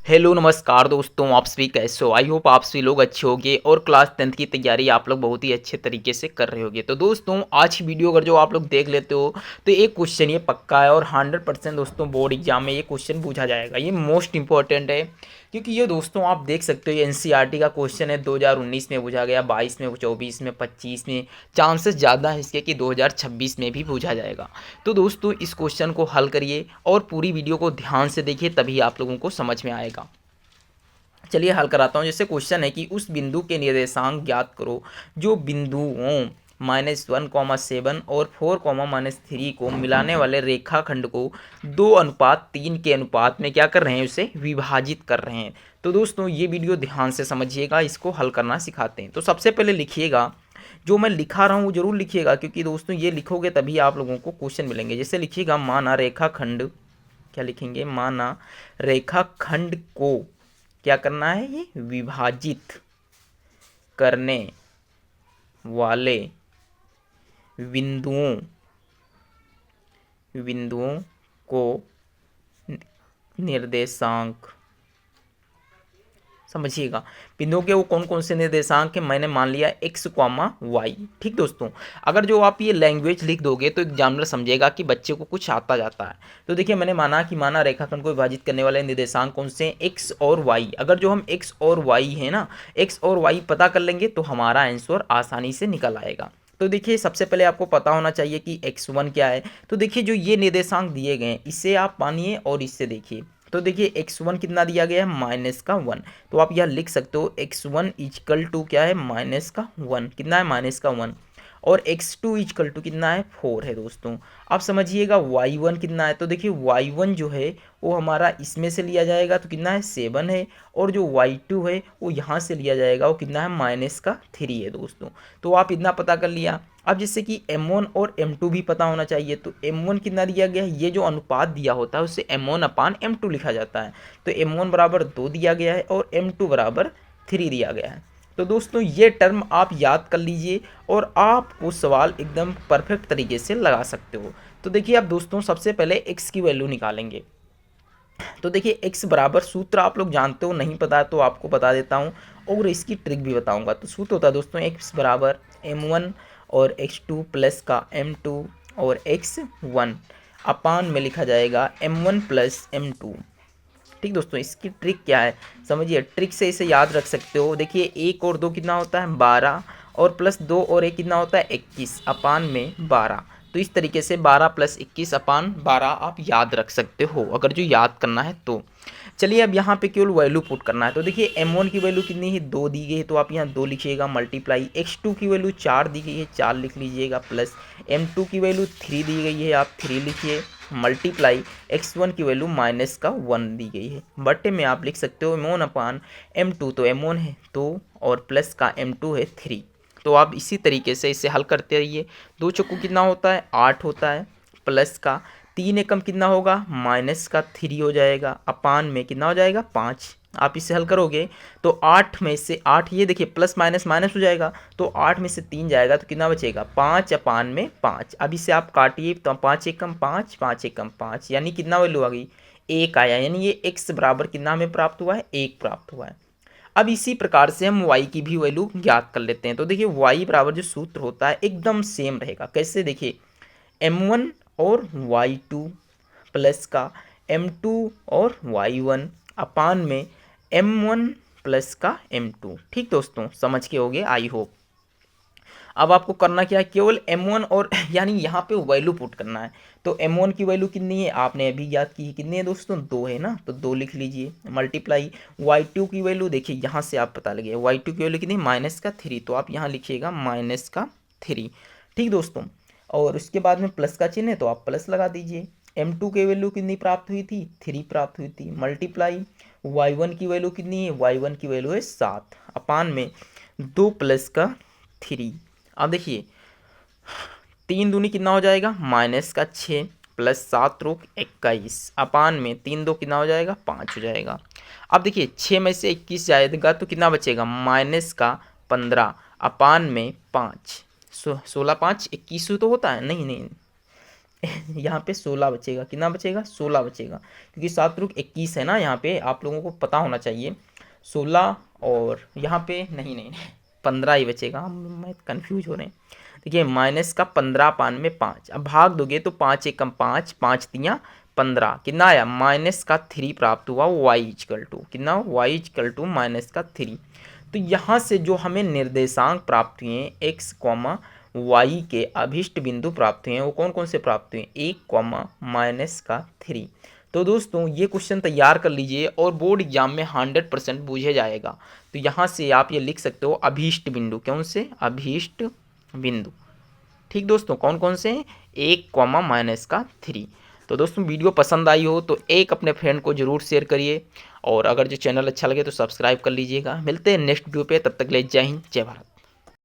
Hello नमस्कार दोस्तों, आप सभी कैसे हो। आई होप आप सभी लोग अच्छे होंगे और क्लास 10th की तैयारी आप लोग बहुत ही अच्छे तरीके से कर रहे होंगे। तो दोस्तों आज की वीडियो अगर जो आप लोग देख लेते हो तो एक क्वेश्चन ये पक्का है और 100% दोस्तों बोर्ड एग्जाम में ये क्वेश्चन पूछा जाएगा। ये मोस्ट इंपॉर्टेंट है क्योंकि ये दोस्तों आप देख सकते हो ये एनसीईआरटी का क्वेश्चन है। 2019 में पूछा गया, 22 में, 24 में, 25 में, चांसेस ज़्यादा है इसके कि 2026 में भी पूछा जाएगा। तो दोस्तों इस क्वेश्चन को हल करिए और पूरी वीडियो को ध्यान से देखिए, तभी आप लोगों को समझ में आएगा। चलिए हल कराता हूँ। जैसे क्वेश्चन है कि उस बिंदु के निर्देशांक ज्ञात करो जो बिंदुओं -1, 7 और 4, -3 को मिलाने वाले रेखाखंड को 2:3 के अनुपात में क्या कर रहे हैं, उसे विभाजित कर रहे हैं। तो दोस्तों ये वीडियो ध्यान से समझिएगा, इसको हल करना सिखाते हैं। तो सबसे पहले लिखिएगा, जो मैं लिखा रहा हूँ वो जरूर लिखिएगा क्योंकि दोस्तों ये लिखोगे तभी आप लोगों को क्वेश्चन मिलेंगे। जैसे लिखिएगा माना रेखाखंड, क्या लिखेंगे, माना रेखाखंड को क्या करना है, ये विभाजित करने वाले बिंदुओं बिंदुओं को निर्देशांक, समझिएगा बिंदुओं के वो कौन कौन से निर्देशांक है। मैंने मान लिया x, y। ठीक दोस्तों, अगर जो आप ये लैंग्वेज लिख दोगे तो एग्जामिनर समझेगा कि बच्चे को कुछ आता जाता है। तो देखिए मैंने माना कि माना रेखाखंड को विभाजित करने वाले निर्देशांक कौन से हैं, x और y। अगर जो हम x और y है ना, x और y पता कर लेंगे तो हमारा आंसर आसानी से निकल आएगा। तो देखिए सबसे पहले आपको पता होना चाहिए कि x1 क्या है। तो देखिए जो ये निर्देशांक दिए गए हैं इसे आप मानिए और इससे देखिए। तो देखिए x1 कितना दिया गया है, -1। तो आप यह लिख सकते हो x1 इक्वल टू क्या है, -1। कितना है, -1। और x2 इक्वल टू कितना है, 4 है दोस्तों। अब समझिएगा y1 कितना है। तो देखिए y1 जो है वो हमारा इसमें से लिया जाएगा तो कितना है, 7 है। और जो y2 है वो यहाँ से लिया जाएगा, वो कितना है, -3 है दोस्तों। तो आप इतना पता कर लिया। अब जैसे कि m1 और m2 भी पता होना चाहिए। तो m1 कितना दिया गया है, ये जो अनुपात दिया होता है उससे m1/m2 लिखा जाता है। तो m1 बराबर 2 दिया गया है और m2 बराबर 3 दिया गया है। तो दोस्तों ये टर्म आप याद कर लीजिए और आपको सवाल एकदम परफेक्ट तरीके से लगा सकते हो। तो देखिए अब दोस्तों सबसे पहले x की वैल्यू निकालेंगे। तो देखिए x बराबर, सूत्र आप लोग जानते हो, नहीं पता है तो आपको बता देता हूँ और इसकी ट्रिक भी बताऊंगा। तो सूत्र होता है दोस्तों x बराबर m1 और x2 प्लस का m2 और x1 अपान में लिखा जाएगा m1 प्लस m2। ठीक दोस्तों, इसकी ट्रिक क्या है समझिए, ट्रिक से इसे याद रख सकते हो। देखिए 1 और 2 कितना होता है, 12, और प्लस 2 और 1 कितना होता है, 21 अपान में 12। तो इस तरीके से 12 + 21 अपान 12 आप याद रख सकते हो अगर जो याद करना है तो। चलिए अब यहाँ पे केवल वैल्यू पुट करना है। तो देखिए m1 की वैल्यू कितनी है, 2 दी गई है तो आप यहाँ 2 लिखिएगा, मल्टीप्लाई x2 की वैल्यू 4 दी गई है, 4 लिख लीजिएगा, प्लस m2 की वैल्यू 3 दी गई है, आप 3 लिखिए, मल्टीप्लाई x1 की वैल्यू -1 दी गई है। बटे में आप लिख सकते हो m1/m2। तो m1 है 2 और प्लस का m2 है 3। तो आप इसी तरीके से इसे हल करते रहिए। 2 चौको कितना होता है, 8 होता है, प्लस का 3 एकम कितना होगा, -3 हो जाएगा, अपान में कितना हो जाएगा, 5। आप इसे हल करोगे तो 8 में से 8, ये देखिए प्लस माइनस माइनस हो जाएगा, तो 8 में से 3 जाएगा तो कितना बचेगा, 5 अपान में 5। अब इसे आप काटिए तो 5 एकम 5, 5 एकम 5, यानी कितना वैल्यू आ गई, 1 आया। यानी ये x बराबर कितना हमें प्राप्त हुआ है, 1 प्राप्त हुआ है। अब इसी प्रकार से हम y की भी वैल्यू ज्ञात कर लेते हैं। तो देखिए y बराबर जो सूत्र होता है एकदम सेम रहेगा। कैसे, देखिए m1 और y2 प्लस का m2 और y1 अपान में m1 प्लस का m2। ठीक दोस्तों, समझ के होगे आई होप। अब आपको करना क्या है, केवल m1 और यानी यहाँ पे वैल्यू पुट करना है। तो m1 की वैल्यू कितनी है, आपने अभी याद की है, कितनी है दोस्तों, 2 है ना, तो 2 लिख लीजिए, मल्टीप्लाई y2 की वैल्यू देखिए यहाँ से आप पता लगे, y2 की वैल्यू कितनी, -3। तो आप यहाँ लिखिएगा -3। ठीक दोस्तों, और उसके बाद में प्लस का चिन्ह है तो आप प्लस लगा दीजिए। m2 की वैल्यू कितनी प्राप्त हुई थी, 3 प्राप्त हुई थी, मल्टीप्लाई y1 की वैल्यू कितनी है, y1 की वैल्यू है 7 अपान में 2 प्लस का 3। अब देखिए 3 दूनी कितना हो जाएगा, -6 प्लस 7 रोक 21 अपान में 3 2 कितना हो जाएगा, 5 हो जाएगा। अब देखिए 6 में से 21 जाएगा तो कितना बचेगा, -15 अपान में 5। 16 5 21 तो होता है, नहीं नहीं, यहाँ पे 16 बचेगा, कितना बचेगा 16 बचेगा, क्योंकि 7×21 है ना, यहाँ पे आप लोगों को पता होना चाहिए 16, और यहाँ पे नहीं नहीं 15 ही बचेगा, हम कंफ्यूज हो रहे हैं। देखिए माइनस का 15 पान में 5, अब भाग दोगे तो 5 एकम 5, 5 तियाँ 15, कितना आया माइनस का 3 प्राप्त हुआ, वाई इजकल टू कितना, वाई इजकल टू माइनस का 3। तो यहाँ से जो हमें निर्देशांक प्राप्त हुए एक्स कॉमा वाई के अभिष्ट बिंदु प्राप्त हुए हैं वो कौन कौन से प्राप्त हुए, 1 कॉमा माइनस का 3। तो दोस्तों ये क्वेश्चन तैयार कर लीजिए और बोर्ड एग्जाम में 100% पूछे जाएगा। तो यहाँ से आप ये लिख सकते हो अभीष्ट बिंदु, कौन से अभीष्ट बिंदु। ठीक दोस्तों, कौन कौन से, 1 कॉमा माइनस का 3। तो दोस्तों वीडियो पसंद आई हो तो एक अपने फ्रेंड को जरूर शेयर करिए, और अगर जो चैनल अच्छा लगे तो सब्सक्राइब कर लीजिएगा। मिलते हैं नेक्स्ट वीडियो पे, तब तक ले जय हिंद जय भारत।